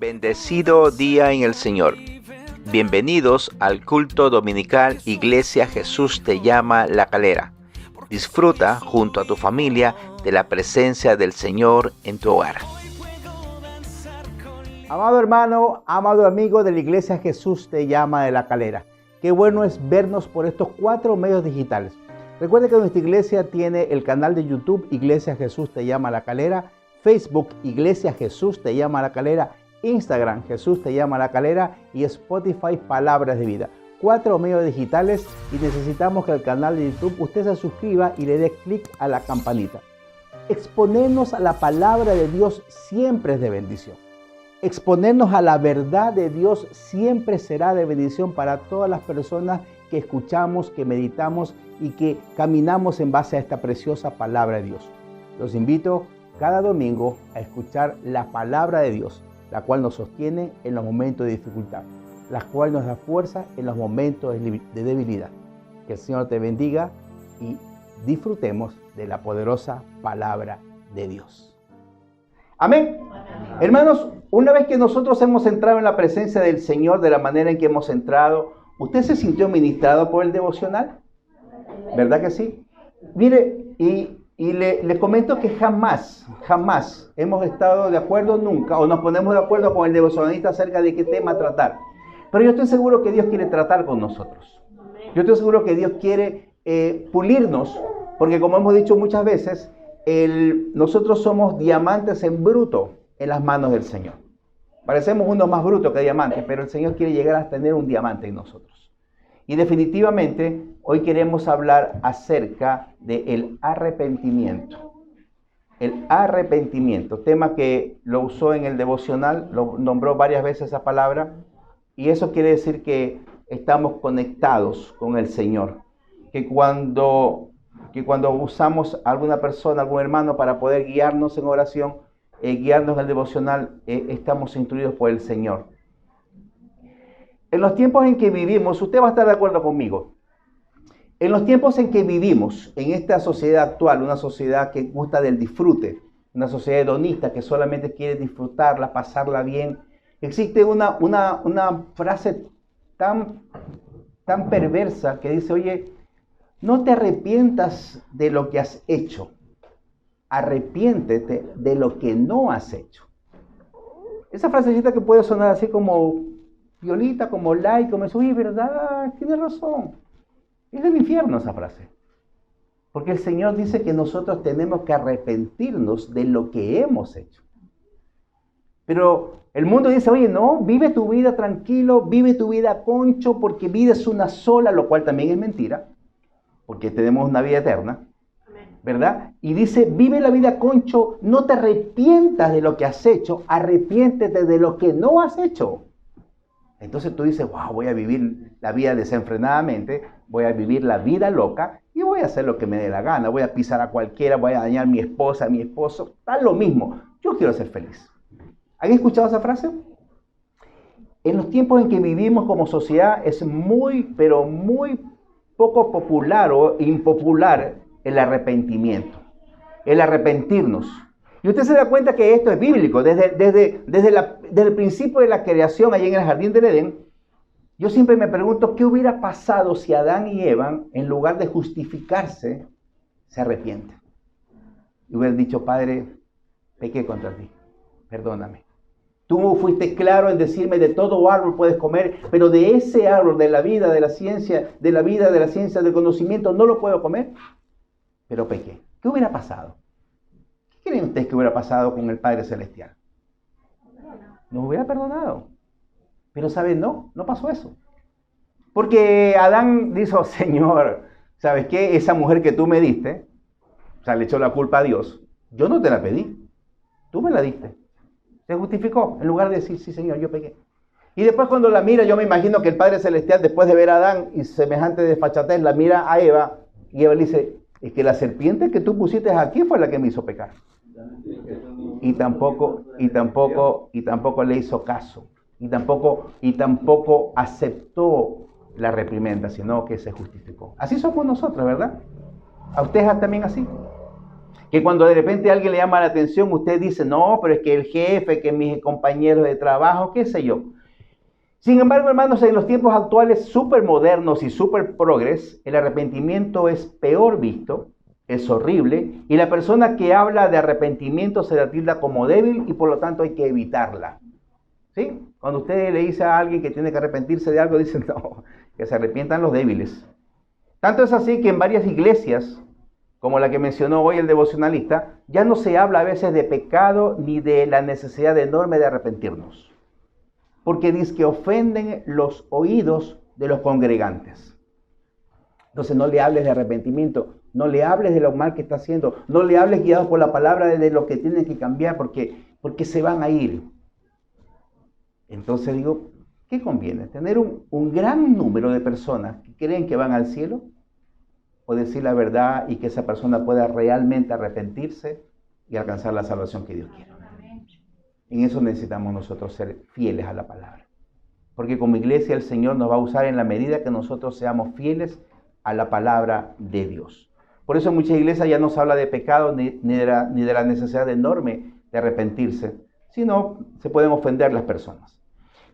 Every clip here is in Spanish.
Bendecido día en el Señor. Bienvenidos al culto dominical Iglesia Jesús te llama La Calera. Disfruta junto a tu familia de la presencia del Señor en tu hogar. Amado hermano, amado amigo de la Iglesia Jesús te llama de La Calera. Qué bueno es vernos por estos 4 medios digitales. Recuerde que nuestra iglesia tiene el canal de YouTube Iglesia Jesús te llama La Calera, Facebook Iglesia Jesús te llama La Calera, Instagram Jesús te llama La Calera y Spotify Palabras de Vida. 4 medios digitales y necesitamos que al canal de YouTube usted se suscriba y le dé clic a la campanita. Exponernos a la palabra de Dios siempre es de bendición. Exponernos a la verdad de Dios siempre será de bendición para todas las personas que escuchamos, que meditamos y que caminamos en base a esta preciosa palabra de Dios. Los invito cada domingo a escuchar la palabra de Dios, la cual nos sostiene en los momentos de dificultad, la cual nos da fuerza en los momentos de debilidad. Que el Señor te bendiga y disfrutemos de la poderosa palabra de Dios. Amén. Hermanos, una vez que nosotros hemos entrado en la presencia del Señor de la manera en que hemos entrado, ¿usted se sintió ministrado por el devocional? ¿Verdad que sí? Mire, y le comento que jamás hemos estado de acuerdo nunca, o nos ponemos de acuerdo con el devocionalista acerca de qué tema tratar. Pero yo estoy seguro que Dios quiere tratar con nosotros. Yo estoy seguro que Dios quiere pulirnos, porque como hemos dicho muchas veces, nosotros somos diamantes en bruto en las manos del Señor. Parecemos uno más bruto que diamantes, pero el Señor quiere llegar a tener un diamante en nosotros. Y definitivamente hoy queremos hablar acerca del arrepentimiento. El arrepentimiento, tema que lo usó en el devocional, lo nombró varias veces esa palabra, y eso quiere decir que estamos conectados con el Señor. Que cuando usamos a alguna persona, algún hermano para poder guiarnos en oración, guiarnos en el devocional, estamos instruidos por el Señor. En los tiempos en que vivimos, usted va a estar de acuerdo conmigo, en los tiempos en que vivimos, en esta sociedad actual, una sociedad que gusta del disfrute, una sociedad hedonista que solamente quiere disfrutarla, pasarla bien, existe una frase tan perversa que dice, oye, no te arrepientas de lo que has hecho, arrepiéntete de lo que no has hecho. Esa frasecita que puede sonar así como violita, como light, como eso, oye, ¿verdad? Tienes razón. Es del infierno esa frase. Porque el Señor dice que nosotros tenemos que arrepentirnos de lo que hemos hecho. Pero el mundo dice, oye, no, vive tu vida tranquilo, vive tu vida concho, porque vida es una sola, lo cual también es mentira, porque tenemos una vida eterna, ¿verdad? Y dice, vive la vida concho, no te arrepientas de lo que has hecho, arrepiéntete de lo que no has hecho. Entonces tú dices, wow, voy a vivir la vida desenfrenadamente, voy a vivir la vida loca y voy a hacer lo que me dé la gana, voy a pisar a cualquiera, voy a dañar a mi esposa, a mi esposo, tal lo mismo, yo quiero ser feliz. ¿Han escuchado esa frase? En los tiempos en que vivimos como sociedad es muy, pero muy poco popular o impopular el arrepentimiento, el arrepentirnos. Y usted se da cuenta que esto es bíblico. Desde el principio de la creación, allí en el jardín del Edén, yo siempre me pregunto qué hubiera pasado si Adán y Eva, en lugar de justificarse, se arrepienten. Y hubieran dicho, Padre, pequé contra ti, perdóname. Tú fuiste claro en decirme de todo árbol puedes comer, pero de ese árbol, de la vida, de la ciencia, del conocimiento, no lo puedo comer. Pero pequé. ¿Qué hubiera pasado? ¿Qué creen ustedes que hubiera pasado con el Padre Celestial? Nos hubiera perdonado. Pero ¿saben? No pasó eso. Porque Adán dijo, Señor, ¿sabes qué? Esa mujer que tú me diste, o sea, le echó la culpa a Dios. Yo no te la pedí. Tú me la diste. Se justificó en lugar de decir, sí, Señor, yo pequé. Y después cuando la mira, yo me imagino que el Padre Celestial, después de ver a Adán y semejante desfachatez, la mira a Eva y Eva le dice, es que la serpiente que tú pusiste aquí fue la que me hizo pecar. Y tampoco le hizo caso. Y tampoco aceptó la reprimenda, sino que se justificó. Así somos nosotros, ¿verdad? ¿A ustedes también así? Que cuando de repente alguien le llama la atención, usted dice, no, pero es que el jefe, que mis compañeros de trabajo, qué sé yo. Sin embargo, hermanos, en los tiempos actuales súper modernos y súper progres, el arrepentimiento es peor visto, es horrible, y la persona que habla de arrepentimiento se la tilda como débil y por lo tanto hay que evitarla. ¿Sí? Cuando usted le dice a alguien que tiene que arrepentirse de algo, dicen, no, que se arrepientan los débiles. Tanto es así que en varias iglesias, como la que mencionó hoy el devocionalista, ya no se habla a veces de pecado ni de la necesidad enorme de arrepentirnos. Porque dice que ofenden los oídos de los congregantes. Entonces no le hables de arrepentimiento, no le hables de lo mal que está haciendo, no le hables guiado por la palabra de lo que tienen que cambiar porque se van a ir. Entonces digo, ¿qué conviene? ¿Tener un gran número de personas que creen que van al cielo? ¿O decir la verdad y que esa persona pueda realmente arrepentirse y alcanzar la salvación que Dios quiere? En eso necesitamos nosotros ser fieles a la palabra. Porque como iglesia el Señor nos va a usar en la medida que nosotros seamos fieles a la palabra de Dios. Por eso en muchas iglesias ya no se habla de pecado ni de la necesidad enorme de arrepentirse, sino se pueden ofender las personas.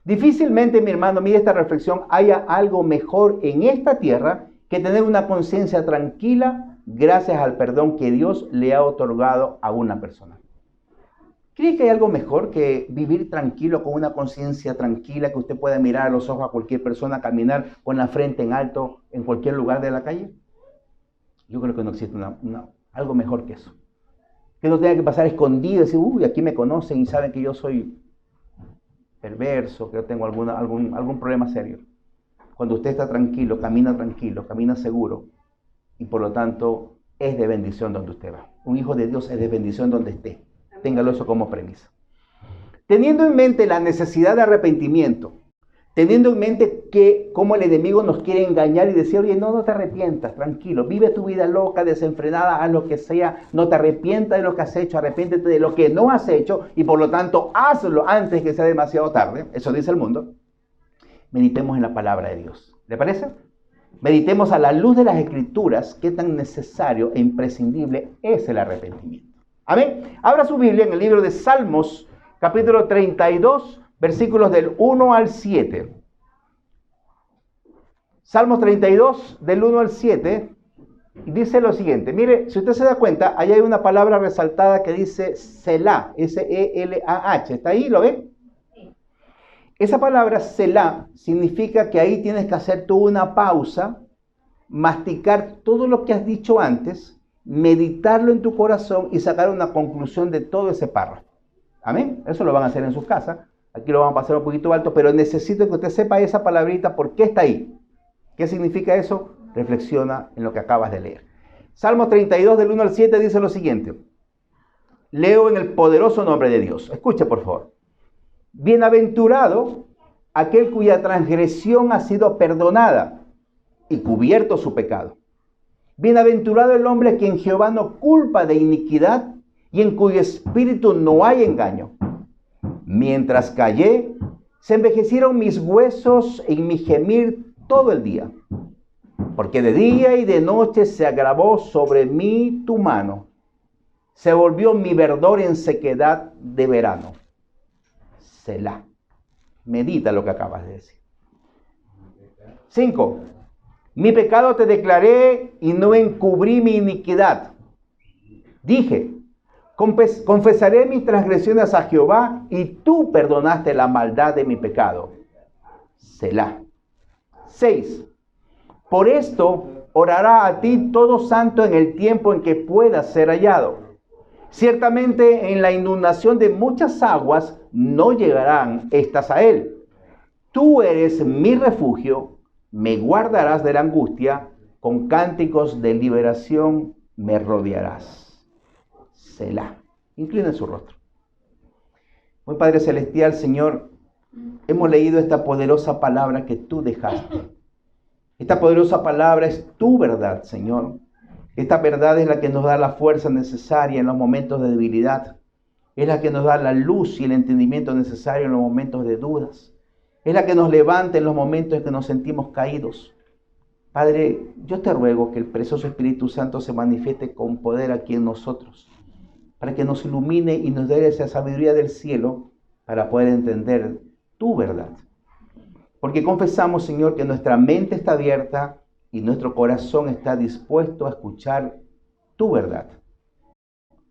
Difícilmente, mi hermano, mire esta reflexión, haya algo mejor en esta tierra que tener una conciencia tranquila gracias al perdón que Dios le ha otorgado a una persona. ¿Cree que hay algo mejor que vivir tranquilo, con una conciencia tranquila, que usted pueda mirar a los ojos a cualquier persona, caminar con la frente en alto en cualquier lugar de la calle? Yo creo que no existe algo mejor que eso. Que no tenga que pasar escondido y decir, uy, aquí me conocen y saben que yo soy perverso, que yo tengo algún problema serio. Cuando usted está tranquilo, camina seguro y por lo tanto es de bendición donde usted va. Un hijo de Dios es de bendición donde esté. Téngalo eso como premisa. Teniendo en mente la necesidad de arrepentimiento, teniendo en mente que como el enemigo nos quiere engañar y decir, oye, no te arrepientas, tranquilo, vive tu vida loca, desenfrenada, haz lo que sea, no te arrepientas de lo que has hecho, arrepiéntete de lo que no has hecho y por lo tanto hazlo antes que sea demasiado tarde, eso dice el mundo. Meditemos en la palabra de Dios. ¿Le parece? Meditemos a la luz de las Escrituras qué tan necesario e imprescindible es el arrepentimiento. Amén. Abra su Biblia en el libro de Salmos, capítulo 32, versículos del 1 al 7. Salmos 32, del 1 al 7, dice lo siguiente. Mire, si usted se da cuenta, ahí hay una palabra resaltada que dice Selah, S-E-L-A-H. ¿Está ahí? ¿Lo ven? Sí. Esa palabra Selah significa que ahí tienes que hacer tú una pausa, masticar todo lo que has dicho antes, meditarlo en tu corazón y sacar una conclusión de todo ese párrafo. Amén. Eso lo van a hacer en sus casas. Aquí lo van a pasar un poquito alto, pero necesito que usted sepa esa palabrita, ¿por qué está ahí? ¿Qué significa eso? Reflexiona en lo que acabas de leer. Salmo 32, del 1 al 7, dice lo siguiente. Leo en el poderoso nombre de Dios. Escuche, por favor. Bienaventurado aquel cuya transgresión ha sido perdonada y cubierto su pecado. Bienaventurado el hombre a quien Jehová no culpa de iniquidad y en cuyo espíritu no hay engaño. Mientras callé, se envejecieron mis huesos en mi gemir todo el día. Porque de día y de noche se agravó sobre mí tu mano. Se volvió mi verdor en sequedad de verano. Selah. Medita lo que acabas de decir. 5. Mi pecado te declaré y no encubrí mi iniquidad. Dije, confesaré mis transgresiones a Jehová y tú perdonaste la maldad de mi pecado. Selah. 6. Por esto orará a ti todo santo en el tiempo en que pueda ser hallado. Ciertamente en la inundación de muchas aguas no llegarán estas a él. Tú eres mi refugio. Me guardarás de la angustia, con cánticos de liberación me rodearás. Selah. Inclina su rostro. Muy Padre Celestial, Señor, hemos leído esta poderosa palabra que tú dejaste. Esta poderosa palabra es tu verdad, Señor. Esta verdad es la que nos da la fuerza necesaria en los momentos de debilidad. Es la que nos da la luz y el entendimiento necesario en los momentos de dudas. Es la que nos levanta en los momentos en que nos sentimos caídos. Padre, yo te ruego que el precioso Espíritu Santo se manifieste con poder aquí en nosotros, para que nos ilumine y nos dé esa sabiduría del cielo para poder entender tu verdad. Porque confesamos, Señor, que nuestra mente está abierta y nuestro corazón está dispuesto a escuchar tu verdad.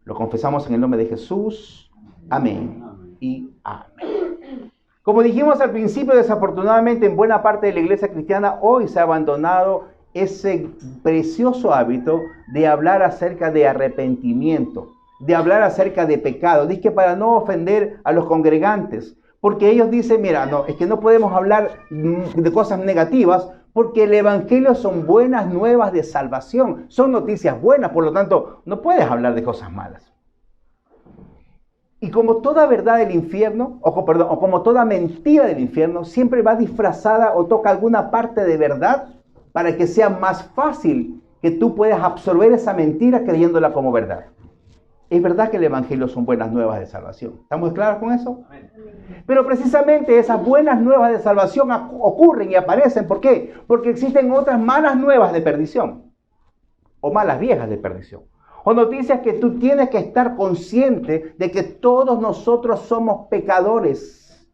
Lo confesamos en el nombre de Jesús. Amén y amén. Como dijimos al principio, desafortunadamente en buena parte de la iglesia cristiana hoy se ha abandonado ese precioso hábito de hablar acerca de arrepentimiento, de hablar acerca de pecado. Dice que para no ofender a los congregantes, porque ellos dicen, mira, no, es que no podemos hablar de cosas negativas, porque el evangelio son buenas nuevas de salvación, son noticias buenas, por lo tanto, no puedes hablar de cosas malas. Y como toda verdad del infierno, o como toda mentira del infierno, siempre va disfrazada o toca alguna parte de verdad para que sea más fácil que tú puedas absorber esa mentira creyéndola como verdad. Es verdad que el evangelio son buenas nuevas de salvación. ¿Estamos claros con eso? Amén. Pero precisamente esas buenas nuevas de salvación ocurren y aparecen. ¿Por qué? Porque existen otras malas nuevas de perdición. O malas viejas de perdición. O noticias que tú tienes que estar consciente de que todos nosotros somos pecadores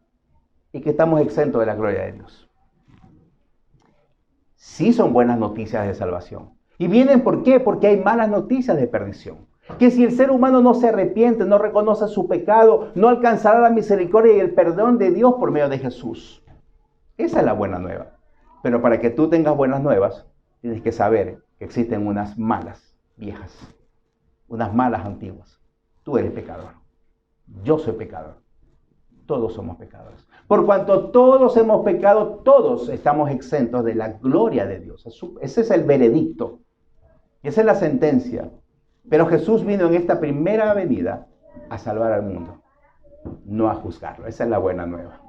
y que estamos exentos de la gloria de Dios. Sí son buenas noticias de salvación. ¿Y vienen por qué? Porque hay malas noticias de perdición. Que si el ser humano no se arrepiente, no reconoce su pecado, no alcanzará la misericordia y el perdón de Dios por medio de Jesús. Esa es la buena nueva. Pero para que tú tengas buenas nuevas, tienes que saber que existen unas malas viejas, unas malas antiguas. Tú eres pecador. Yo soy pecador. Todos somos pecadores. Por cuanto todos hemos pecado, todos estamos exentos de la gloria de Dios. Ese es el veredicto. Esa es la sentencia. Pero Jesús vino en esta primera venida a salvar al mundo, no a juzgarlo. Esa es la buena nueva.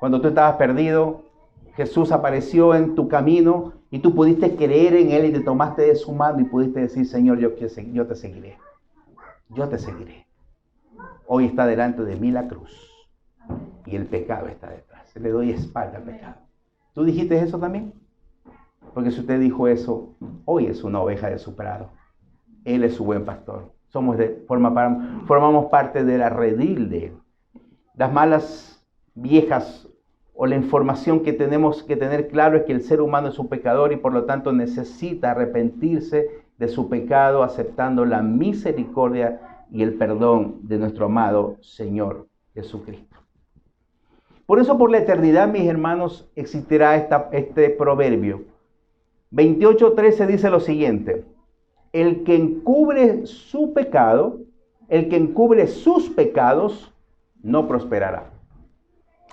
Cuando tú estabas perdido, Jesús apareció en tu camino y tú pudiste creer en Él y te tomaste de su mano y pudiste decir, Señor, yo te seguiré. Yo te seguiré. Hoy está delante de mí la cruz y el pecado está detrás. Le doy espalda al pecado. ¿Tú dijiste eso también? Porque si usted dijo eso, hoy es una oveja de su prado. Él es su buen pastor. Formamos parte de la redil de Él. Las malas viejas o la información que tenemos que tener claro es que el ser humano es un pecador y por lo tanto necesita arrepentirse de su pecado aceptando la misericordia y el perdón de nuestro amado Señor Jesucristo. Por eso por la eternidad, mis hermanos, existirá este proverbio. 28:13 dice lo siguiente. El que encubre su pecado, el que encubre sus pecados, no prosperará.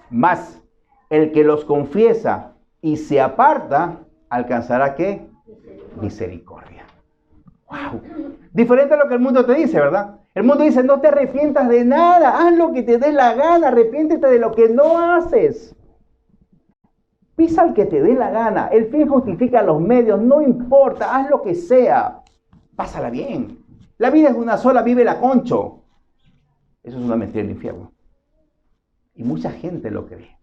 Mas el que los confiesa y se aparta, alcanzará ¿qué? Misericordia. ¡Wow! Diferente a lo que el mundo te dice, ¿verdad? El mundo dice, no te arrepientas de nada, haz lo que te dé la gana, arrepiéntete de lo que no haces. Pisa al que te dé la gana, el fin justifica los medios, no importa, haz lo que sea. Pásala bien. La vida es una sola, vívela concho. Eso es una mentira del infierno. Y mucha gente lo cree.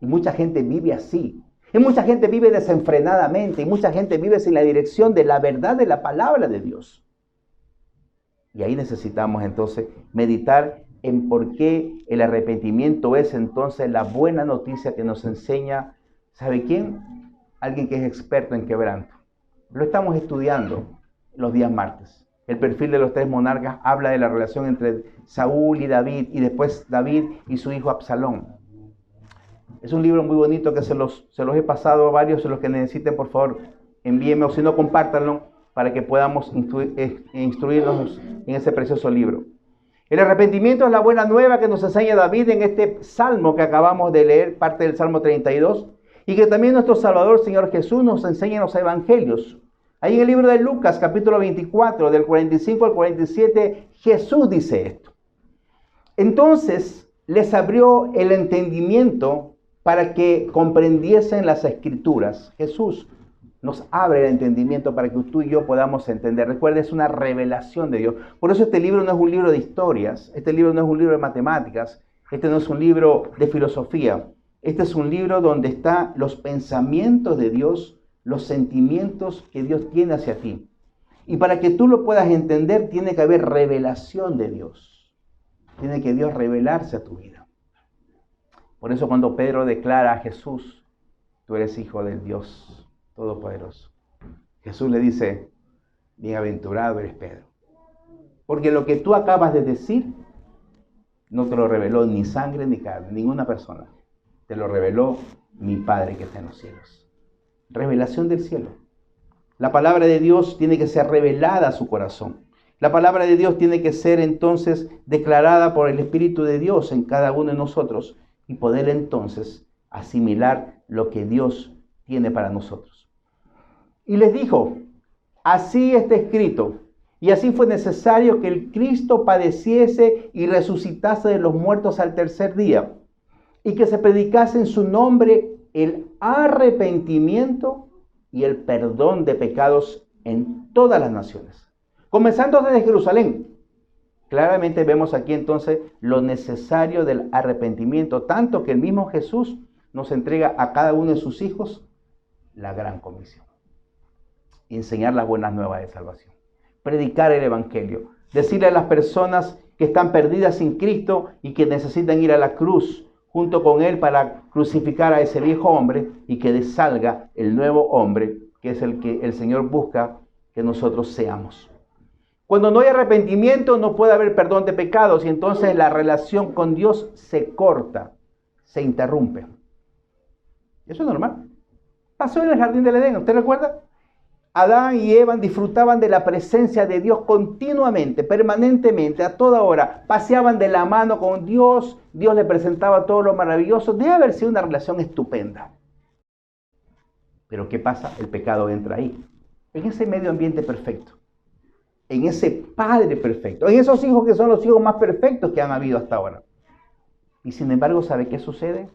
Y mucha gente vive así. Y mucha gente vive desenfrenadamente. Y mucha gente vive sin la dirección de la verdad de la palabra de Dios. Y ahí necesitamos entonces meditar en por qué el arrepentimiento es entonces la buena noticia que nos enseña, ¿sabe quién? Alguien que es experto en quebranto. Lo estamos estudiando los días martes. El perfil de los tres monarcas habla de la relación entre Saúl y David y después David y su hijo Absalón. Es un libro muy bonito que se los he pasado a varios. Los que necesiten, por favor, envíenme o si no, compártanlo para que podamos instruirnos en ese precioso libro. El arrepentimiento es la buena nueva que nos enseña David en este salmo que acabamos de leer, parte del Salmo 32, y que también nuestro Salvador, Señor Jesús, nos enseña en los evangelios. Ahí en el libro de Lucas, capítulo 24, del 45 al 47, Jesús dice esto. Entonces les abrió el entendimiento para que comprendiesen las Escrituras. Jesús nos abre el entendimiento para que tú y yo podamos entender. Recuerda, es una revelación de Dios. Por eso este libro no es un libro de historias, este libro no es un libro de matemáticas, este no es un libro de filosofía. Este es un libro donde están los pensamientos de Dios los sentimientos que Dios tiene hacia ti. Y para que tú lo puedas entender, tiene que haber revelación de Dios. Tiene que Dios revelarse a tu vida. Por eso cuando Pedro declara a Jesús, tú eres hijo del Dios Todopoderoso, Jesús le dice, bienaventurado eres Pedro. Porque lo que tú acabas de decir, no te lo reveló ni sangre ni carne, ninguna persona. Te lo reveló mi Padre que está en los cielos. Revelación del cielo. La palabra de Dios tiene que ser revelada a su corazón. La palabra de Dios tiene que ser entonces declarada por el Espíritu de Dios en cada uno de nosotros y poder entonces asimilar lo que Dios tiene para nosotros. Y les dijo, así está escrito, y así fue necesario que el Cristo padeciese y resucitase de los muertos al tercer día, y que se predicase en su nombre el arrepentimiento y el perdón de pecados en todas las naciones, comenzando desde Jerusalén. Claramente vemos aquí entonces lo necesario del arrepentimiento, tanto que el mismo Jesús nos entrega a cada uno de sus hijos la gran comisión. Enseñar las buenas nuevas de salvación, predicar el evangelio, decirle a las personas que están perdidas sin Cristo y que necesitan ir a la cruz junto con Él para crucificar a ese viejo hombre y que salga el nuevo hombre, que es el que el Señor busca que nosotros seamos. Cuando no hay arrepentimiento, no puede haber perdón de pecados y entonces la relación con Dios se corta, se interrumpe. Eso es normal. Pasó en el jardín del Edén, ¿usted recuerda? Adán y Eva disfrutaban de la presencia de Dios continuamente, permanentemente, a toda hora. Paseaban de la mano con Dios, Dios le presentaba todo lo maravilloso. Debe haber sido una relación estupenda. Pero ¿qué pasa? El pecado entra ahí, en ese medio ambiente perfecto, en ese padre perfecto, en esos hijos que son los hijos más perfectos que han habido hasta ahora. Y sin embargo, ¿sabe qué sucede?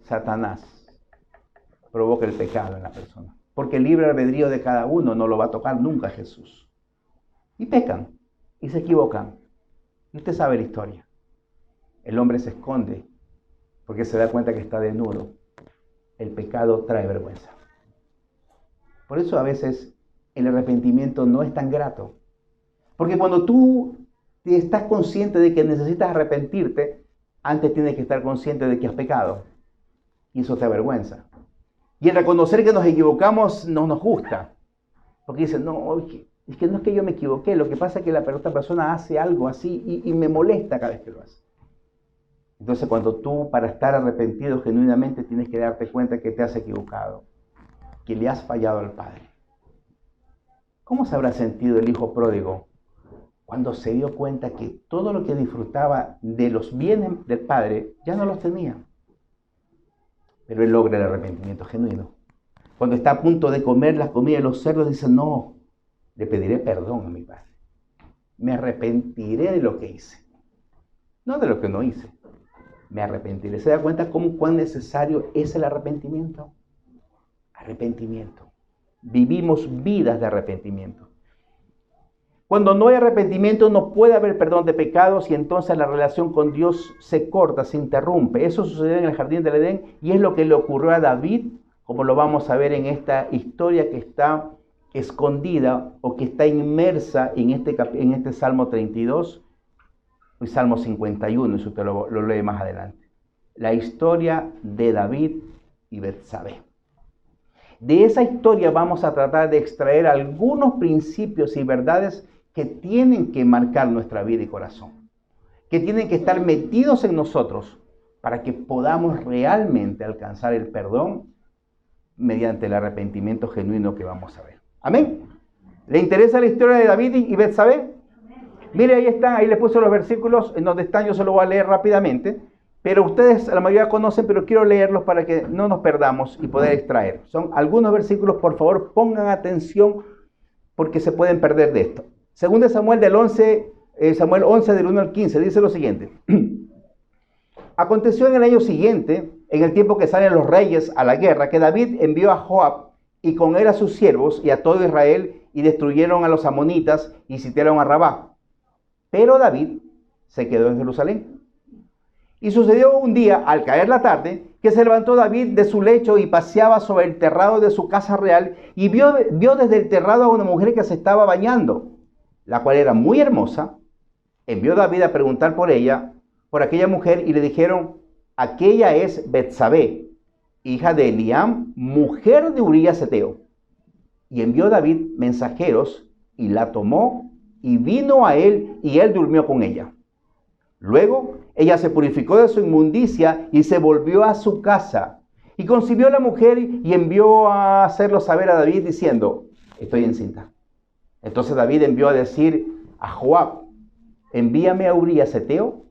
Satanás provoca el pecado en la persona. Porque el libre albedrío de cada uno no lo va a tocar nunca Jesús. Y pecan, y se equivocan. Y usted sabe la historia. El hombre se esconde porque se da cuenta que está desnudo. El pecado trae vergüenza. Por eso a veces el arrepentimiento no es tan grato. Porque cuando tú estás consciente de que necesitas arrepentirte, antes tienes que estar consciente de que has pecado. Y eso te avergüenza. Y el reconocer que nos equivocamos no nos gusta. Porque dicen, no, es que no es que yo me equivoqué, lo que pasa es que la otra persona hace algo así y me molesta cada vez que lo hace. Entonces cuando tú, para estar arrepentido genuinamente, tienes que darte cuenta que te has equivocado, que le has fallado al Padre. ¿Cómo se habrá sentido el hijo pródigo cuando se dio cuenta que todo lo que disfrutaba de los bienes del Padre ya no los tenía? Pero él logra el arrepentimiento genuino. Cuando está a punto de comer las comidas de los cerdos, dice, no, le pediré perdón a mi Padre. Me arrepentiré de lo que hice. No de lo que no hice. Me arrepentiré. ¿Se da cuenta cuán necesario es el arrepentimiento? Arrepentimiento. Vivimos vidas de arrepentimiento. Cuando no hay arrepentimiento no puede haber perdón de pecados y entonces la relación con Dios se corta, se interrumpe. Eso sucedió en el jardín del Edén y es lo que le ocurrió a David, como lo vamos a ver en esta historia que está escondida o que está inmersa en este Salmo 32 y Salmo 51, eso usted lo lee más adelante. La historia de David y Betsabé. De esa historia vamos a tratar de extraer algunos principios y verdades que tienen que marcar nuestra vida y corazón, que tienen que estar metidos en nosotros para que podamos realmente alcanzar el perdón mediante el arrepentimiento genuino que vamos a ver. ¿Amén? ¿Le interesa la historia de David y Betsabé? Mire, ahí están, ahí les puse los versículos en donde están, yo se los voy a leer rápidamente, pero ustedes la mayoría conocen, pero quiero leerlos para que no nos perdamos y poder extraer. Son algunos versículos, por favor, pongan atención porque se pueden perder de esto. Según de Samuel Samuel 11 del 1 al 15, dice lo siguiente. Aconteció en el año siguiente, en el tiempo que salen los reyes a la guerra, que David envió a Joab y con él a sus siervos y a todo Israel y destruyeron a los amonitas y sitiaron a Rabá. Pero David se quedó en Jerusalén. Y sucedió un día, al caer la tarde, que se levantó David de su lecho y paseaba sobre el terrado de su casa real y vio desde el terrado a una mujer que se estaba bañando, la cual era muy hermosa. Envió David a preguntar por ella, por aquella mujer, y le dijeron: aquella es Betsabé, hija de Eliam, mujer de Urías Heteo. Y envió David mensajeros y la tomó y vino a él y él durmió con ella. Luego ella se purificó de su inmundicia y se volvió a su casa. Y concibió la mujer y envió a hacerlo saber a David diciendo: estoy encinta. Entonces David envió a decir a Joab: envíame a Urías Heteo.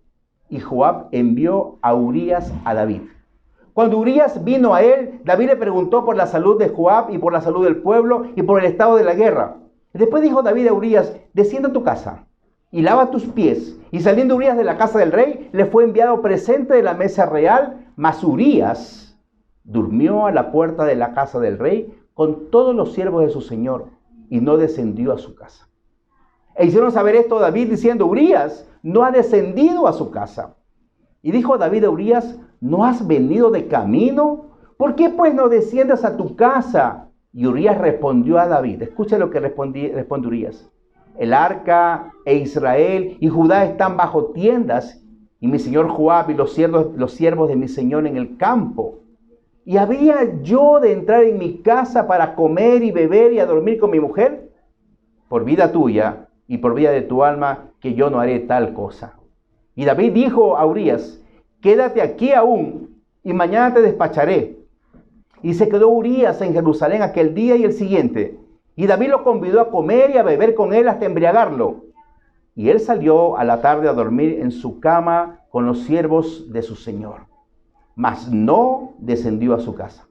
Y Joab envió a Urías a David. Cuando Urías vino a él, David le preguntó por la salud de Joab y por la salud del pueblo y por el estado de la guerra. Después dijo David a Urías: desciende a tu casa y lava tus pies. Y saliendo Urías de la casa del rey, le fue enviado presente de la mesa real, mas Urías durmió a la puerta de la casa del rey con todos los siervos de su señor y no descendió a su casa. E hicieron saber esto a David diciendo: Urías no ha descendido a su casa. Y dijo David a Urías: ¿no has venido de camino? ¿Por qué pues no desciendes a tu casa? Y Urías respondió a David. Escucha lo que responde Urías: el arca e Israel y Judá están bajo tiendas, y mi señor Joab y los siervos de mi señor en el campo. ¿Y había yo de entrar en mi casa para comer y beber y a dormir con mi mujer? Por vida tuya y por vida de tu alma, que yo no haré tal cosa. Y David dijo a Urías: quédate aquí aún, y mañana te despacharé. Y se quedó Urías en Jerusalén aquel día y el siguiente. Y David lo convidó a comer y a beber con él hasta embriagarlo. Y él salió a la tarde a dormir en su cama con los siervos de su señor, mas no descendió a su casa.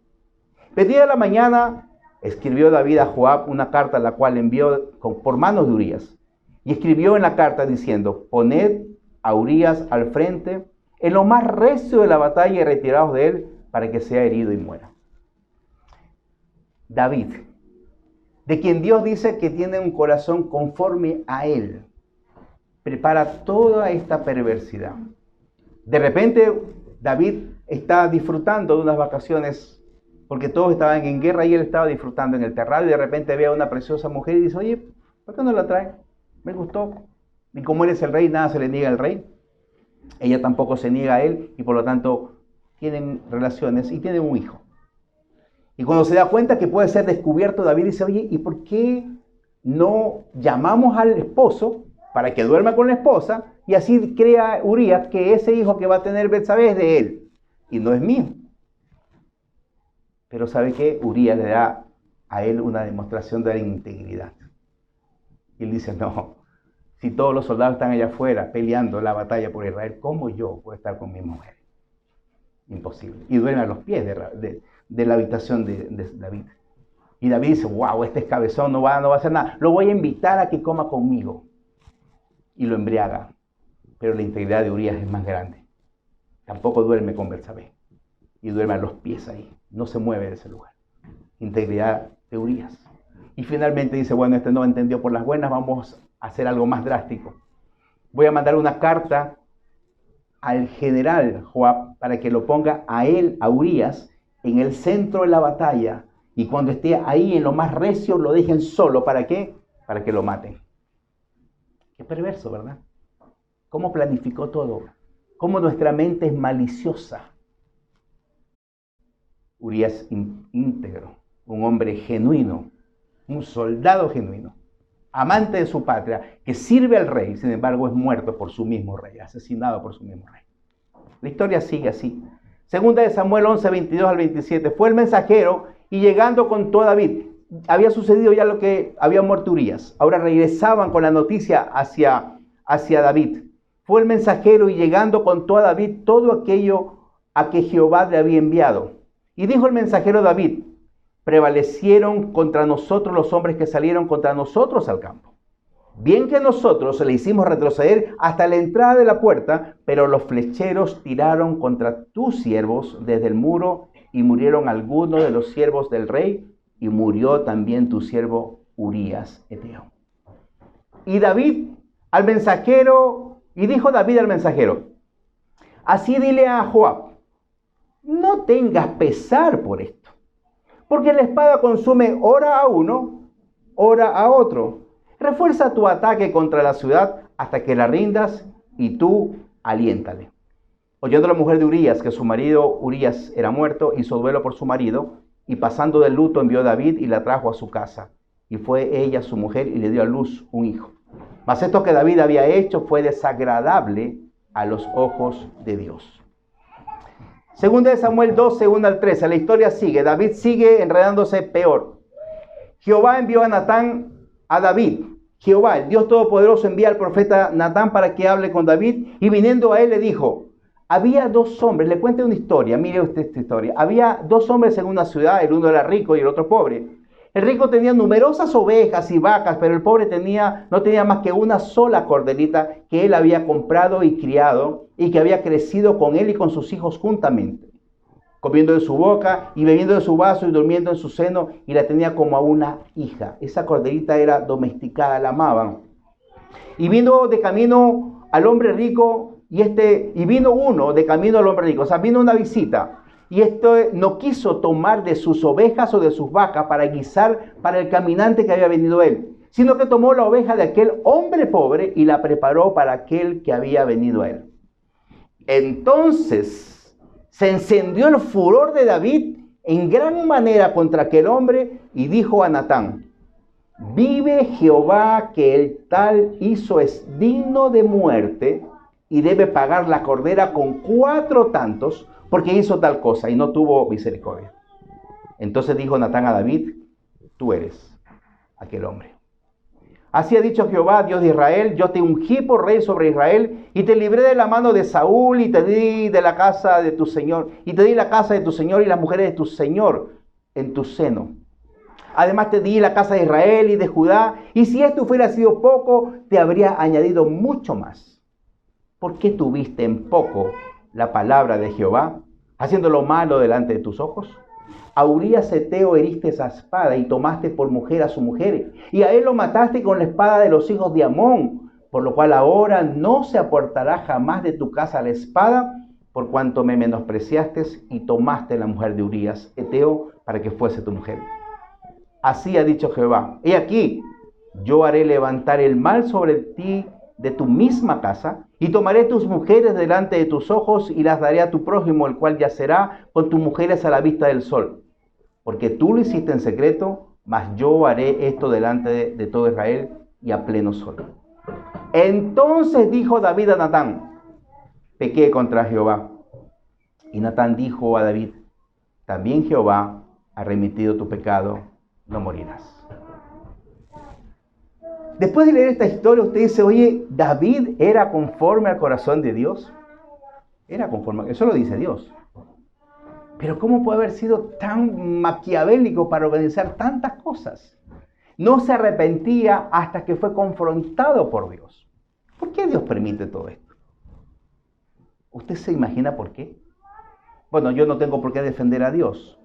De día a la mañana escribió David a Joab una carta, la cual envió por manos de Urías. Y escribió en la carta diciendo: poned a Urías al frente en lo más recio de la batalla y retiraos de él para que sea herido y muera. David, de quien Dios dice que tiene un corazón conforme a él, prepara toda esta perversidad. De repente David está disfrutando de unas vacaciones porque todos estaban en guerra y él estaba disfrutando en el terrado, y de repente ve a una preciosa mujer y dice: oye, ¿por qué no la trae? Me gustó. Y como él es el rey, nada se le niega al rey. Ella tampoco se niega a él y por lo tanto tienen relaciones y tienen un hijo. Y cuando se da cuenta que puede ser descubierto, David dice: oye, ¿y por qué no llamamos al esposo para que duerma con la esposa? Y así crea Urías que ese hijo que va a tener Betsabé es de él y no es mío. Pero ¿sabe qué? Urías le da a él una demostración de la integridad. Y él dice: no, si todos los soldados están allá afuera peleando la batalla por Israel, ¿cómo yo puedo estar con mi mujer? Imposible. Y duerme a los pies de la habitación de David. Y David dice: wow, este es cabezón, no va a hacer nada. Lo voy a invitar a que coma conmigo. Y lo embriaga. Pero la integridad de Urías es más grande. Tampoco duerme con Betsabé. Y duerme a los pies ahí. No se mueve de ese lugar. Integridad de Urías. Y finalmente dice: bueno, este no entendió por las buenas, vamos a hacer algo más drástico. Voy a mandar una carta al general Joab para que lo ponga a él, a Urías, en el centro de la batalla, y cuando esté ahí en lo más recio lo dejen solo. ¿Para qué? Para que lo maten. Qué perverso, ¿verdad? ¿Cómo planificó todo? ¿Cómo nuestra mente es maliciosa? Urías íntegro, un hombre genuino, un soldado genuino, amante de su patria, que sirve al rey, sin embargo es muerto por su mismo rey, asesinado por su mismo rey. La historia sigue así. Segunda de Samuel 11, 22 al 27. Fue el mensajero y llegando contó a David. Había sucedido ya lo que había muerto Urías. Ahora regresaban con la noticia hacia David. Fue el mensajero y llegando contó a David todo aquello a que Jehová le había enviado. Y dijo el mensajero a David: prevalecieron contra nosotros los hombres que salieron contra nosotros al campo. Bien que nosotros le hicimos retroceder hasta la entrada de la puerta, pero los flecheros tiraron contra tus siervos desde el muro y murieron algunos de los siervos del rey y murió también tu siervo Urías Heteo. Y dijo David al mensajero: así dile a Joab, no tengas pesar por esto, porque la espada consume ora a uno, ora a otro. Refuerza tu ataque contra la ciudad hasta que la rindas y tú aliéntale. Oyendo la mujer de Urías que su marido Urías era muerto, hizo duelo por su marido, y pasando del luto envió a David y la trajo a su casa. Y fue ella su mujer y le dio a luz un hijo. Mas esto que David había hecho fue desagradable a los ojos de Dios. Segunda de Samuel 12, 1 al 13. La historia sigue. David sigue enredándose peor. Jehová envió a Natán a David. Jehová, el Dios Todopoderoso, envía al profeta Natán para que hable con David. Y viniendo a él le dijo, había dos hombres, le cuento una historia, mire usted esta historia. Había dos hombres en una ciudad, el uno era rico y el otro pobre. El rico tenía numerosas ovejas y vacas, pero el pobre no tenía más que una sola corderita que él había comprado y criado y que había crecido con él y con sus hijos juntamente, comiendo de su boca y bebiendo de su vaso y durmiendo en su seno, y la tenía como a una hija. Esa corderita era domesticada, la amaban. Y vino de camino al hombre rico, y vino uno de camino al hombre rico, o sea, vino una visita. Y no quiso tomar de sus ovejas o de sus vacas para guisar para el caminante que había venido él, sino que tomó la oveja de aquel hombre pobre y la preparó para aquel que había venido a él. Entonces se encendió el furor de David en gran manera contra aquel hombre y dijo a Natán, vive Jehová que el tal hizo es digno de muerte y debe pagar la cordera con 4 tantos, porque hizo tal cosa y no tuvo misericordia. Entonces dijo Natán a David, tú eres aquel hombre. Así ha dicho Jehová, Dios de Israel, yo te ungí por rey sobre Israel y te libré de la mano de Saúl y te di de la casa de tu señor, y te di la casa de tu señor y las mujeres de tu señor en tu seno. Además te di la casa de Israel y de Judá, y si esto hubiera sido poco, te habría añadido mucho más. ¿Por qué tuviste en poco la palabra de Jehová, haciendo lo malo delante de tus ojos? A Urías Heteo heriste esa espada y tomaste por mujer a su mujer, y a él lo mataste con la espada de los hijos de Amón, por lo cual ahora no se apartará jamás de tu casa la espada, por cuanto me menospreciaste y tomaste la mujer de Urías Heteo para que fuese tu mujer. Así ha dicho Jehová, he aquí, yo haré levantar el mal sobre ti de tu misma casa, y tomaré tus mujeres delante de tus ojos y las daré a tu prójimo, el cual yacerá con tus mujeres a la vista del sol. Porque tú lo hiciste en secreto, mas yo haré esto delante de todo Israel y a pleno sol. Entonces dijo David a Natán, pequé contra Jehová. Y Natán dijo a David, también Jehová ha remitido tu pecado, no morirás. Después de leer esta historia, usted dice, oye, ¿David era conforme al corazón de Dios? Era conforme, eso lo dice Dios. Pero ¿cómo puede haber sido tan maquiavélico para organizar tantas cosas? No se arrepentía hasta que fue confrontado por Dios. ¿Por qué Dios permite todo esto? ¿Usted se imagina por qué? Bueno, yo no tengo por qué defender a Dios,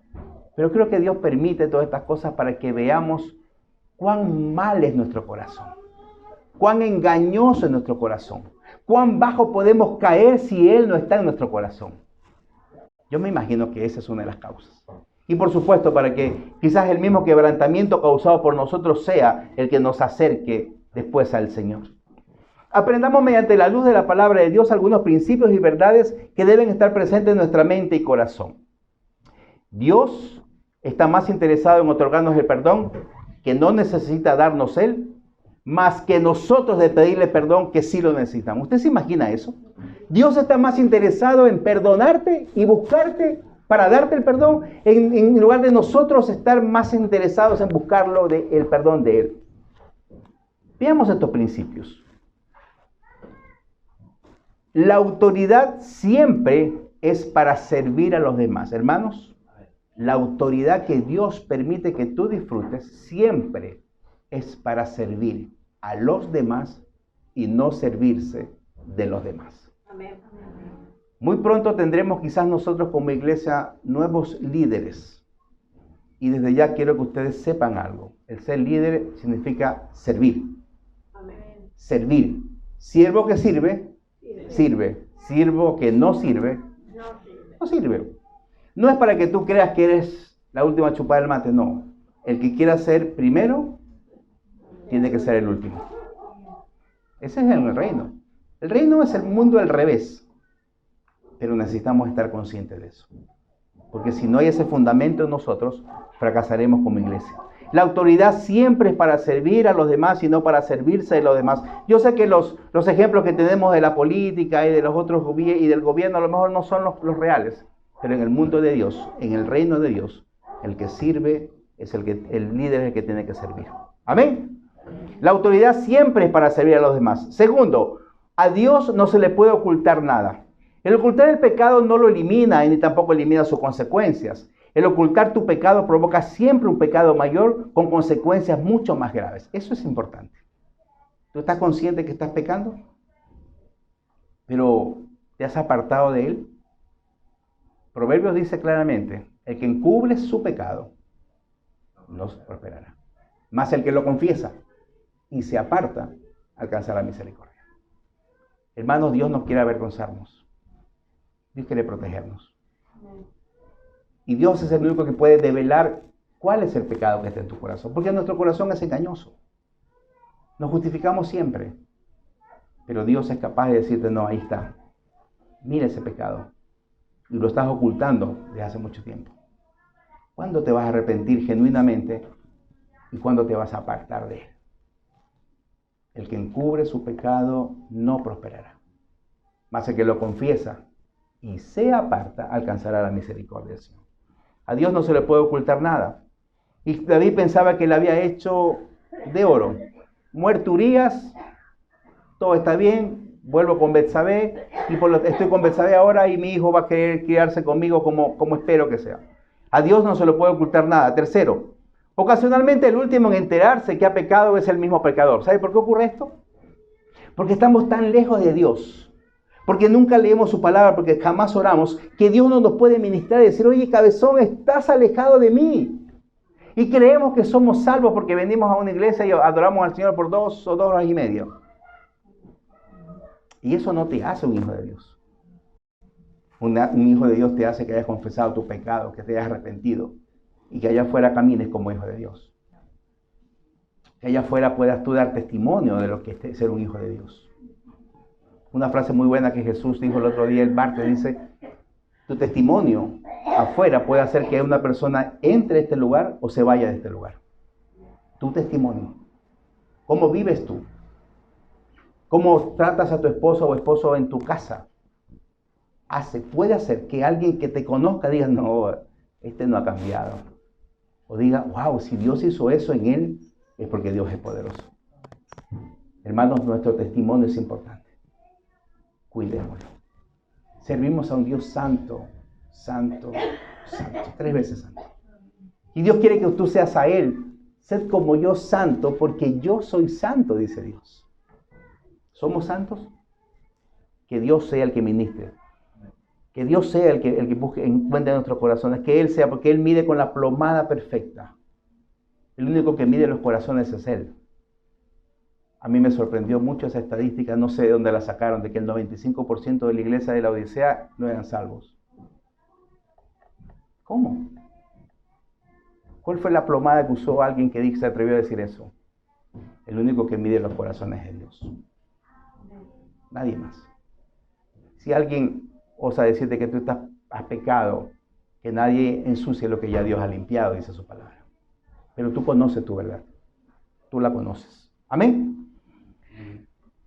pero creo que Dios permite todas estas cosas para que veamos cuán mal es nuestro corazón, cuán engañoso es nuestro corazón, cuán bajo podemos caer si Él no está en nuestro corazón. Yo me imagino que esa es una de las causas. Y por supuesto, para que quizás el mismo quebrantamiento causado por nosotros sea el que nos acerque después al Señor. Aprendamos mediante la luz de la palabra de Dios algunos principios y verdades que deben estar presentes en nuestra mente y corazón. Dios está más interesado en otorgarnos el perdón que no necesita darnos Él, más que nosotros de pedirle perdón que sí lo necesitamos. ¿Usted se imagina eso? Dios está más interesado en perdonarte y buscarte para darte el perdón, en lugar de nosotros estar más interesados en buscarlo el perdón de Él. Veamos estos principios. La autoridad siempre es para servir a los demás. Hermanos, la autoridad que Dios permite que tú disfrutes siempre es para servir a los demás y no servirse de los demás. Amén. Muy pronto tendremos quizás nosotros como iglesia nuevos líderes. Y desde ya quiero que ustedes sepan algo. El ser líder significa servir. Amén. Servir. Siervo que sirve, sirve. Siervo que no sirve, no sirve. No es para que tú creas que eres la última chupada del mate, no. El que quiera ser primero, tiene que ser el último. Ese es el reino. El reino es el mundo al revés. Pero necesitamos estar conscientes de eso. Porque si no hay ese fundamento en nosotros, fracasaremos como iglesia. La autoridad siempre es para servir a los demás y no para servirse de los demás. Yo sé que los ejemplos que tenemos de la política y de los otros y del gobierno a lo mejor no son los reales. Pero en el mundo de Dios, en el reino de Dios, el que sirve es el líder es el que tiene que servir. Amén. La autoridad siempre es para servir a los demás. Segundo, a Dios no se le puede ocultar nada. El ocultar el pecado no lo elimina y ni tampoco elimina sus consecuencias. El ocultar tu pecado provoca siempre un pecado mayor con consecuencias mucho más graves. Eso es importante. ¿Tú estás consciente que estás pecando? ¿Pero te has apartado de él? Proverbios dice claramente, el que encubre su pecado no prosperará. Mas el que lo confiesa y se aparta alcanzará misericordia. Hermanos, Dios no quiere avergonzarnos. Dios quiere protegernos. Y Dios es el único que puede develar cuál es el pecado que está en tu corazón. Porque nuestro corazón es engañoso. Nos justificamos siempre. Pero Dios es capaz de decirte, no, ahí está. Mira ese pecado. Y lo estás ocultando desde hace mucho tiempo. ¿Cuándo te vas a arrepentir genuinamente? ¿Y cuándo te vas a apartar de él? El que encubre su pecado no prosperará. Mas el que lo confiesa y se aparta alcanzará la misericordia del Señor. A Dios no se le puede ocultar nada. Y David pensaba que él había hecho de oro. Muerto Urías, todo está bien, vuelvo con Betsabé, y estoy con Betsabé ahora y mi hijo va a querer criarse conmigo como espero que sea. A Dios no se le puede ocultar nada. Tercero, ocasionalmente el último en enterarse que ha pecado es el mismo pecador. ¿Sabe por qué ocurre esto? Porque estamos tan lejos de Dios. Porque nunca leemos su palabra, porque jamás oramos, que Dios no nos puede ministrar y decir, oye, cabezón, estás alejado de mí. Y creemos que somos salvos porque venimos a una iglesia y adoramos al Señor por 2 o 2 horas y media. Y eso no te hace un hijo de Dios. Un hijo de Dios te hace que hayas confesado tu pecado, que te hayas arrepentido y que allá afuera camines como hijo de Dios. Que allá afuera puedas tú dar testimonio de lo que es ser un hijo de Dios. Una frase muy buena que Jesús dijo el otro día, el martes, dice, tu testimonio afuera puede hacer que una persona entre a este lugar o se vaya de este lugar. Tu testimonio. ¿Cómo vives tú? ¿Cómo tratas a tu esposo o esposo en tu casa? Puede hacer que alguien que te conozca diga, no, este no ha cambiado. O diga, wow, si Dios hizo eso en él, es porque Dios es poderoso. Hermanos, nuestro testimonio es importante. Cuidémoslo. Servimos a un Dios santo, santo, santo, 3 veces santo. Y Dios quiere que tú seas a Él. Sed como yo santo, porque yo soy santo, dice Dios. ¿Somos santos? Que Dios sea el que ministre. Que Dios sea el que busque, encuentre en nuestros corazones. Que Él sea, porque Él mide con la plomada perfecta. El único que mide los corazones es Él. A mí me sorprendió mucho esa estadística, no sé de dónde la sacaron, de que el 95% de la iglesia de la Odisea no eran salvos. ¿Cómo? ¿Cuál fue la plomada que usó alguien que se atrevió a decir eso? El único que mide los corazones es Dios. Nadie más. Si alguien osa decirte que tú has pecado, que nadie ensucie lo que ya Dios ha limpiado, dice su palabra. Pero tú conoces tu verdad. Tú la conoces. Amén.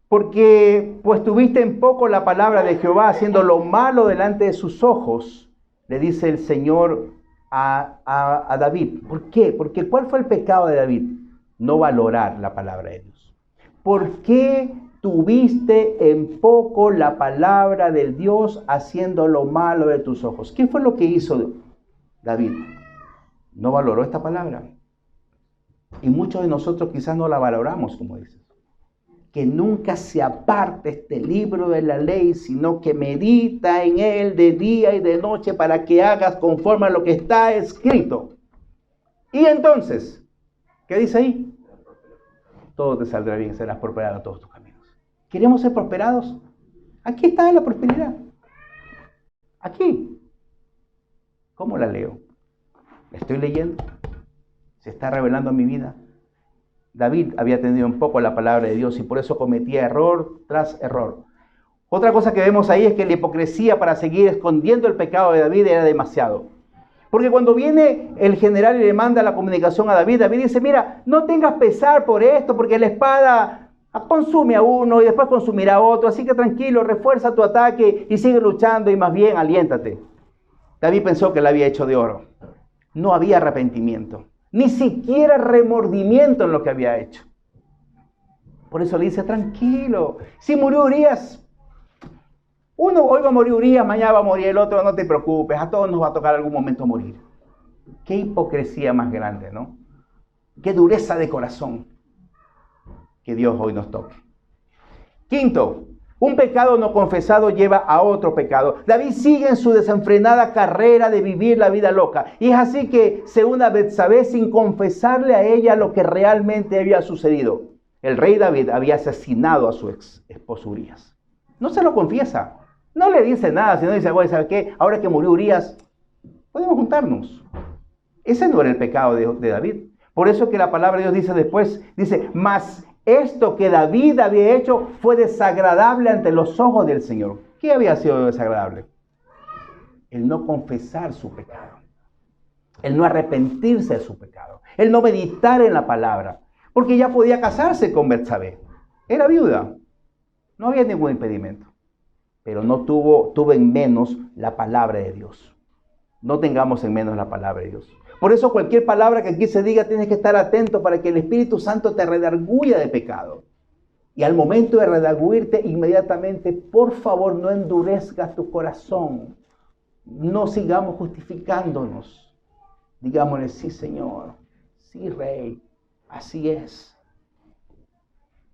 Porque pues tuviste en poco la palabra de Jehová, haciendo lo malo delante de sus ojos, le dice el Señor a David. ¿Por qué? Porque ¿cuál fue el pecado de David? No valorar la palabra de Dios. ¿Por qué tuviste en poco la palabra del Dios, haciendo lo malo de tus ojos? ¿Qué fue lo que hizo David? No valoró esta palabra. Y muchos de nosotros quizás no la valoramos, como dice. Que nunca se aparte este libro de la ley, sino que medita en él de día y de noche para que hagas conforme a lo que está escrito. Y entonces, ¿qué dice ahí? Todo te saldrá bien, serás prosperado en todos tus caminos. ¿Queremos ser prosperados? Aquí está la prosperidad. Aquí. ¿Cómo la leo? ¿La estoy leyendo? ¿Se está revelando en mi vida? David había tenido un poco la palabra de Dios y por eso cometía error tras error. Otra cosa que vemos ahí es que la hipocresía para seguir escondiendo el pecado de David era demasiado. Porque cuando viene el general y le manda la comunicación a David, David dice, mira, no tengas pesar por esto, porque la espada consume a uno y después consumirá a otro, así que tranquilo, refuerza tu ataque y sigue luchando y más bien aliéntate. David pensó que la había hecho de oro. No había arrepentimiento, ni siquiera remordimiento en lo que había hecho. Por eso le dice, tranquilo, si murió Urías, hoy va a morir Urías, mañana va a morir el otro, no te preocupes, a todos nos va a tocar algún momento morir. Qué hipocresía más grande, ¿no? Qué dureza de corazón. Que Dios hoy nos toque. Quinto, un pecado no confesado lleva a otro pecado. David sigue en su desenfrenada carrera de vivir la vida loca. Y es así que se une a Betsabé sin confesarle a ella lo que realmente había sucedido. El rey David había asesinado a su ex esposo Urías. No se lo confiesa. No le dice nada, sino dice, bueno, ¿sabe qué? Ahora que murió Urías, podemos juntarnos. Ese no era el pecado de David. Por eso que la palabra de Dios dice después, dice, mas esto que David había hecho fue desagradable ante los ojos del Señor. ¿Qué había sido desagradable? El no confesar su pecado. El no arrepentirse de su pecado. El no meditar en la palabra. Porque ya podía casarse con Betsabé. Era viuda. No había ningún impedimento. Pero no tuvo en menos la palabra de Dios. No tengamos en menos la palabra de Dios. Por eso cualquier palabra que aquí se diga tienes que estar atento para que el Espíritu Santo te redarguya de pecado. Y al momento de redarguirte inmediatamente, por favor, no endurezcas tu corazón. No sigamos justificándonos. Digámosle, sí, Señor, sí, Rey, así es.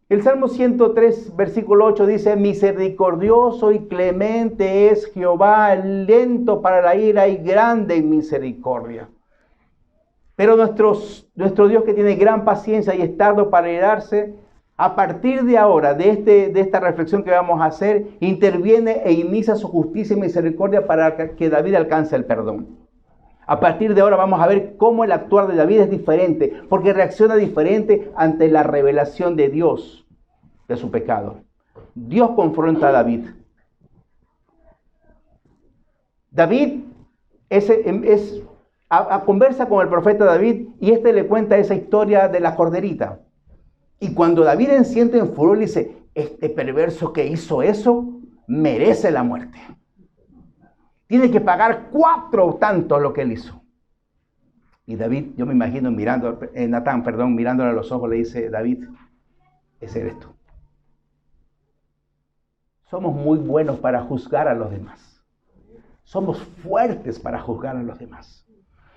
El Salmo 103, versículo 8 dice, misericordioso y clemente es Jehová, lento para la ira y grande en misericordia. Pero nuestro Dios, que tiene gran paciencia y es tardo para irarse, a partir de ahora, de esta reflexión que vamos a hacer, interviene e inicia su justicia y misericordia para que David alcance el perdón. A partir de ahora vamos a ver cómo el actuar de David es diferente, porque reacciona diferente ante la revelación de Dios de su pecado. Dios confronta a David. David conversa con el profeta David y este le cuenta esa historia de la corderita. Y cuando David enciende en furor, dice, este perverso que hizo eso merece la muerte. Tiene que pagar 4 tantos lo que él hizo. Y David, yo me imagino Natán, mirándole a los ojos, le dice, David, ese eres tú. Somos muy buenos para juzgar a los demás. Somos fuertes para juzgar a los demás.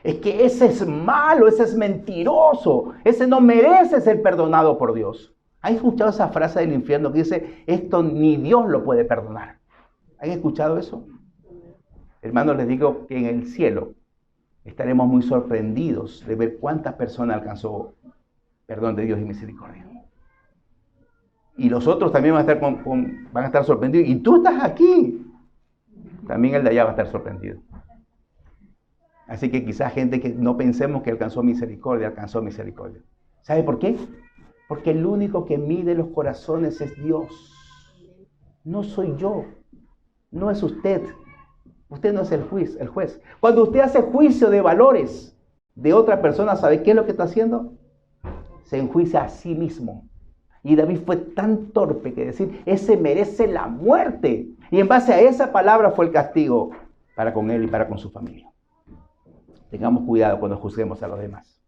Es que ese es malo, ese es mentiroso, ese no merece ser perdonado por Dios. ¿Han escuchado esa frase del infierno que dice, esto ni Dios lo puede perdonar? ¿Han escuchado eso? Hermanos, les digo que en el cielo estaremos muy sorprendidos de ver cuántas personas alcanzó perdón de Dios y misericordia. Y los otros también van a estar sorprendidos. Y tú estás aquí. También el de allá va a estar sorprendido. Así que quizás gente que no pensemos que alcanzó misericordia. ¿Sabe por qué? Porque el único que mide los corazones es Dios. No soy yo. No es usted. Usted no es el juez. Cuando usted hace juicio de valores de otra persona, ¿sabe qué es lo que está haciendo? Se enjuicia a sí mismo. Y David fue tan torpe que decir, ese merece la muerte. Y en base a esa palabra fue el castigo para con él y para con su familia. Tengamos cuidado cuando juzguemos a los demás.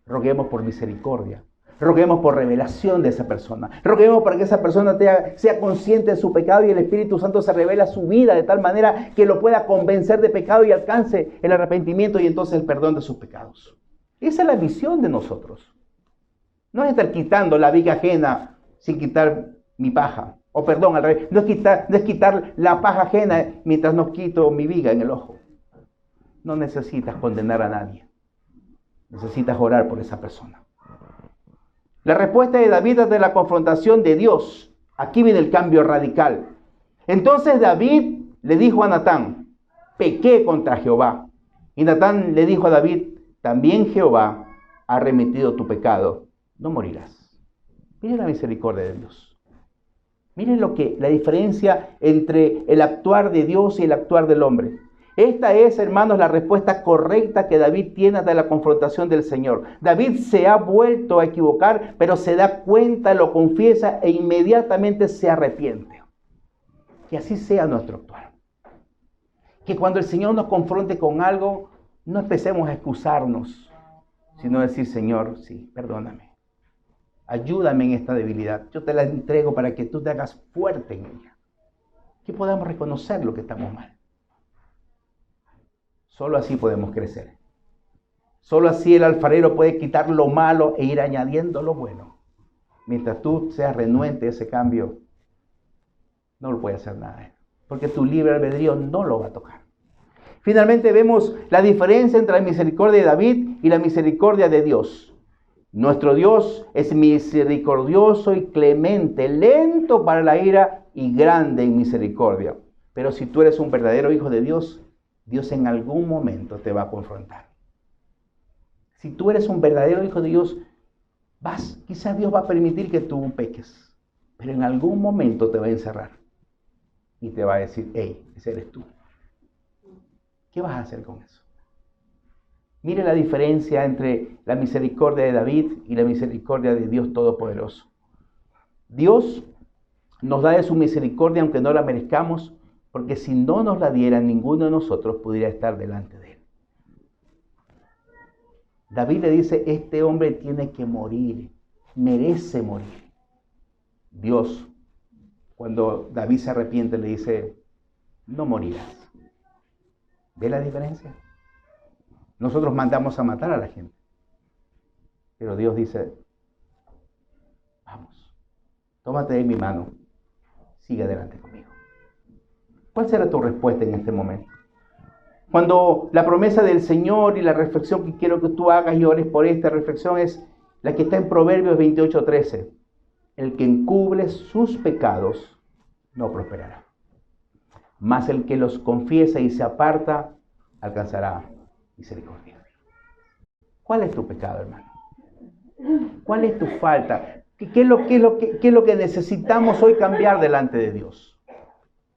Roguemos por misericordia. Roguemos por revelación de esa persona. Roguemos para que esa persona sea consciente de su pecado y el Espíritu Santo se revela a su vida de tal manera que lo pueda convencer de pecado y alcance el arrepentimiento y entonces el perdón de sus pecados. Esa es la misión de nosotros. No es estar quitando la viga ajena sin quitar mi paja. O perdón, al revés. No es quitar la paja ajena mientras no quito mi viga en el ojo. No necesitas condenar a nadie. Necesitas orar por esa persona. La respuesta de David ante la confrontación de Dios. Aquí viene el cambio radical. Entonces David le dijo a Natán, pequé contra Jehová. Y Natán le dijo a David, también Jehová ha remitido tu pecado, no morirás. Miren la misericordia de Dios. Miren la diferencia entre el actuar de Dios y el actuar del hombre. Esta es, hermanos, la respuesta correcta que David tiene ante la confrontación del Señor. David se ha vuelto a equivocar, pero se da cuenta, lo confiesa e inmediatamente se arrepiente. Que así sea nuestro actuar. Que cuando el Señor nos confronte con algo, no empecemos a excusarnos, sino decir, Señor, sí, perdóname. Ayúdame en esta debilidad. Yo te la entrego para que tú te hagas fuerte en ella. Que podamos reconocer lo que estamos mal. Solo así podemos crecer. Solo así el alfarero puede quitar lo malo e ir añadiendo lo bueno. Mientras tú seas renuente a ese cambio, no lo puede hacer nada. Porque tu libre albedrío no lo va a tocar. Finalmente vemos la diferencia entre la misericordia de David y la misericordia de Dios. Nuestro Dios es misericordioso y clemente, lento para la ira y grande en misericordia. Pero si tú eres un verdadero hijo de Dios, Dios en algún momento te va a confrontar. Si tú eres un verdadero hijo de Dios, quizás Dios va a permitir que tú peques, pero en algún momento te va a encerrar y te va a decir, hey, ese eres tú. ¿Qué vas a hacer con eso? Mire la diferencia entre la misericordia de David y la misericordia de Dios Todopoderoso. Dios nos da de su misericordia aunque no la merezcamos, porque si no nos la diera, ninguno de nosotros pudiera estar delante de Él. David le dice, este hombre tiene que morir, merece morir. Dios, cuando David se arrepiente, le dice, no morirás. ¿Ve la diferencia? Nosotros mandamos a matar a la gente. Pero Dios dice, vamos, tómate de mi mano, sigue adelante conmigo. ¿Cuál será tu respuesta en este momento? Cuando la promesa del Señor y la reflexión que quiero que tú hagas y ores por esta reflexión es la que está en Proverbios 28:13. El que encubre sus pecados no prosperará. Mas el que los confiesa y se aparta, alcanzará misericordia. ¿Cuál es tu pecado, hermano? ¿Cuál es tu falta? ¿Qué es lo que necesitamos hoy cambiar delante de Dios?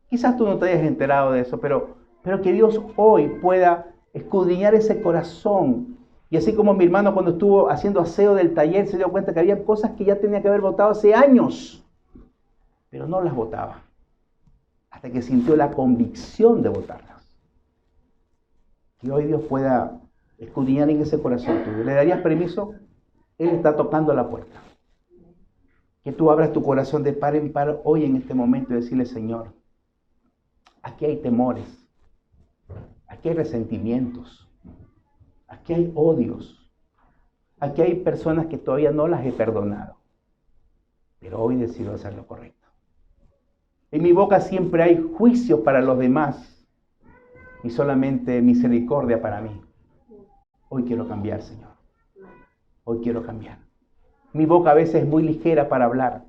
Quizás tú no te hayas enterado de eso, pero que Dios hoy pueda escudriñar ese corazón. Y así como mi hermano cuando estuvo haciendo aseo del taller se dio cuenta que había cosas que ya tenía que haber botado hace años, pero no las botaba. Hasta que sintió la convicción de botarlas. Que hoy Dios pueda escudriñar en ese corazón tuyo. ¿Le darías permiso? Él está tocando la puerta. Que tú abras tu corazón de par en par hoy en este momento y decirle, Señor, aquí hay temores, aquí hay resentimientos, aquí hay odios, aquí hay personas que todavía no las he perdonado, pero hoy decido hacer lo correcto. En mi boca siempre hay juicios para los demás y solamente misericordia para mí. Hoy quiero cambiar, Señor. Hoy quiero cambiar. Mi boca a veces es muy ligera para hablar.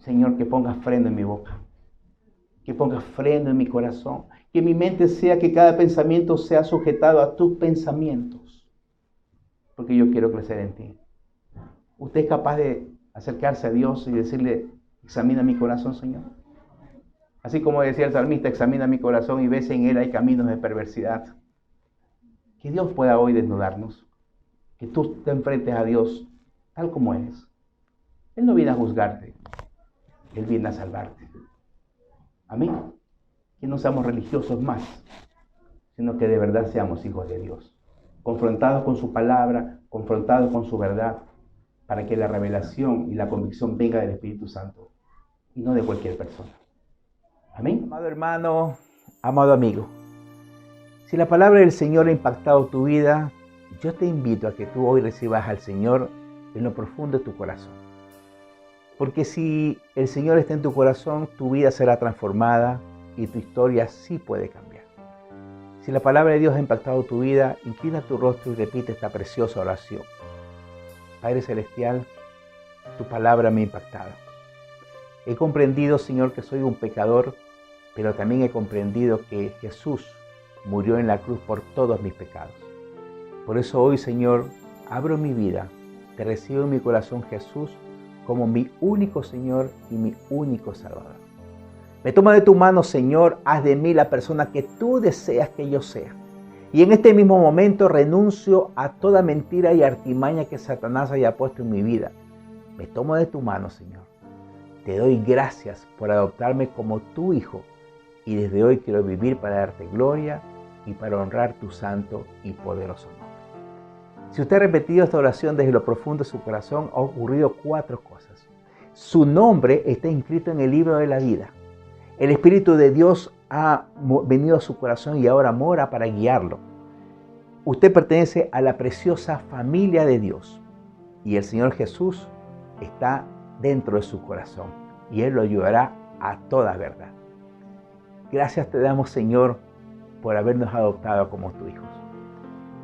Señor, que pongas freno en mi boca. Que pongas freno en mi corazón. Que mi mente sea, que cada pensamiento sea sujetado a tus pensamientos. Porque yo quiero crecer en ti. ¿Usted es capaz de acercarse a Dios y decirle, examina mi corazón, Señor? Así como decía el salmista, examina mi corazón y ves en él hay caminos de perversidad. Que Dios pueda hoy desnudarnos. Que tú te enfrentes a Dios tal como eres. Él no viene a juzgarte. Él viene a salvarte. Amén. Que no seamos religiosos más, sino que de verdad seamos hijos de Dios. Confrontados con su palabra, confrontados con su verdad, para que la revelación y la convicción venga del Espíritu Santo y no de cualquier persona. Amén. Amado hermano, amado amigo, si la palabra del Señor ha impactado tu vida, yo te invito a que tú hoy recibas al Señor en lo profundo de tu corazón. Porque si el Señor está en tu corazón, tu vida será transformada y tu historia sí puede cambiar. Si la palabra de Dios ha impactado tu vida, inclina tu rostro y repite esta preciosa oración. Padre Celestial, tu palabra me ha impactado. He comprendido, Señor, que soy un pecador, pero también he comprendido que Jesús murió en la cruz por todos mis pecados. Por eso hoy, Señor, abro mi vida, te recibo en mi corazón, Jesús, como mi único Señor y mi único Salvador. Me toma de tu mano, Señor, haz de mí la persona que tú deseas que yo sea. Y en este mismo momento renuncio a toda mentira y artimaña que Satanás haya puesto en mi vida. Me tomo de tu mano, Señor. Te doy gracias por adoptarme como tu hijo. Y desde hoy quiero vivir para darte gloria y para honrar tu santo y poderoso nombre. Si usted ha repetido esta oración desde lo profundo de su corazón, ha ocurrido 4 cosas. Su nombre está inscrito en el libro de la vida. El Espíritu de Dios ha venido a su corazón y ahora mora para guiarlo. Usted pertenece a la preciosa familia de Dios y el Señor Jesús está dentro de su corazón y Él lo ayudará a toda verdad. Gracias te damos, Señor, por habernos adoptado como tus hijos.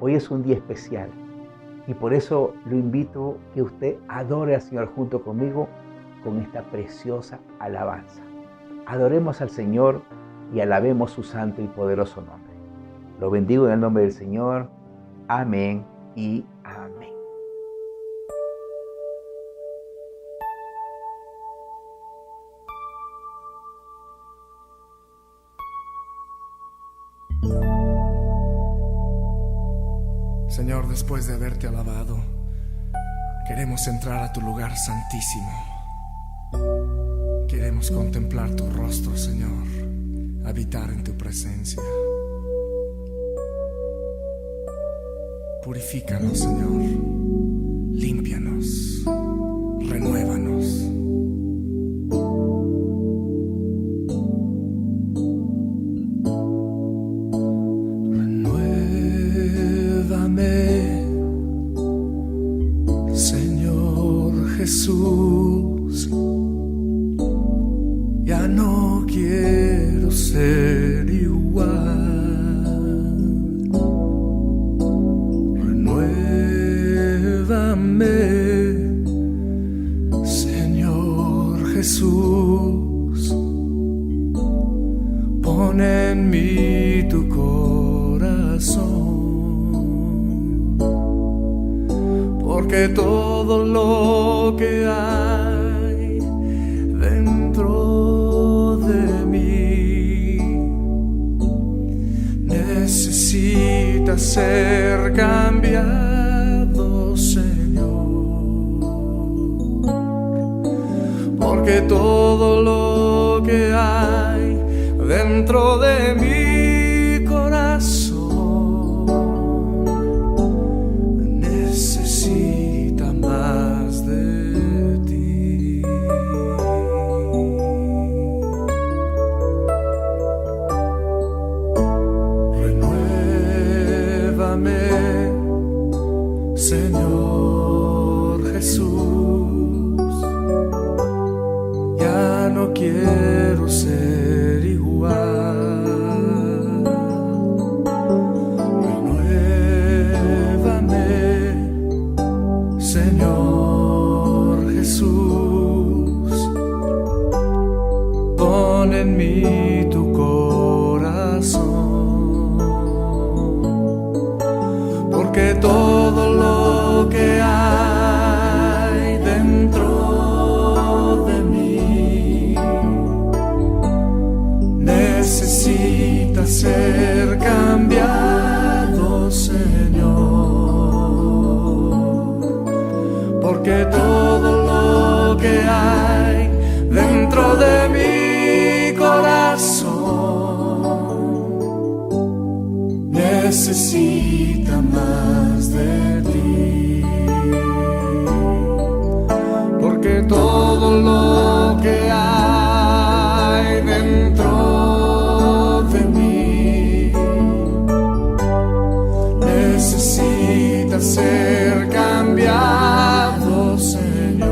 Hoy es un día especial y por eso lo invito a que usted adore al Señor junto conmigo con esta preciosa alabanza. Adoremos al Señor y alabemos su santo y poderoso nombre. Lo bendigo en el nombre del Señor. Amén y amén. Señor, después de haberte alabado, queremos entrar a tu lugar santísimo. Queremos contemplar tu rostro, Señor, habitar en tu presencia. Purifícanos, Señor, límpianos, renuévanos. Señor Jesús, ya no quiero ser igual. Renuévame, Señor Jesús, pon en mí tu corazón. Porque todo lo que hay dentro de mí necesita ser cambiado, Señor. Porque todo lo que hay dentro de mi corazón Señor Jesús, ya no quiero ser igual. Renuévame, Señor Jesús, pon en mí tu corazón. Porque todo lo que hay dentro de mí necesita ser cambiado, Señor. Porque todo lo que hay dentro de mi corazón necesita más de ti. Porque todo lo que hay dentro de mí necesita ser cambiado, Señor.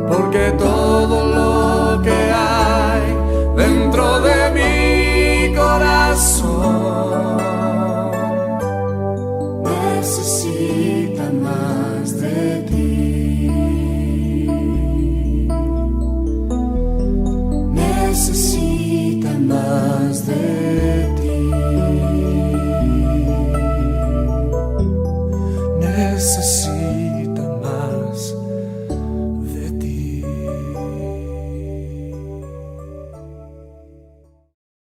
Porque todo lo que hay dentro de mi corazón necesita más de ti. Necesita más desde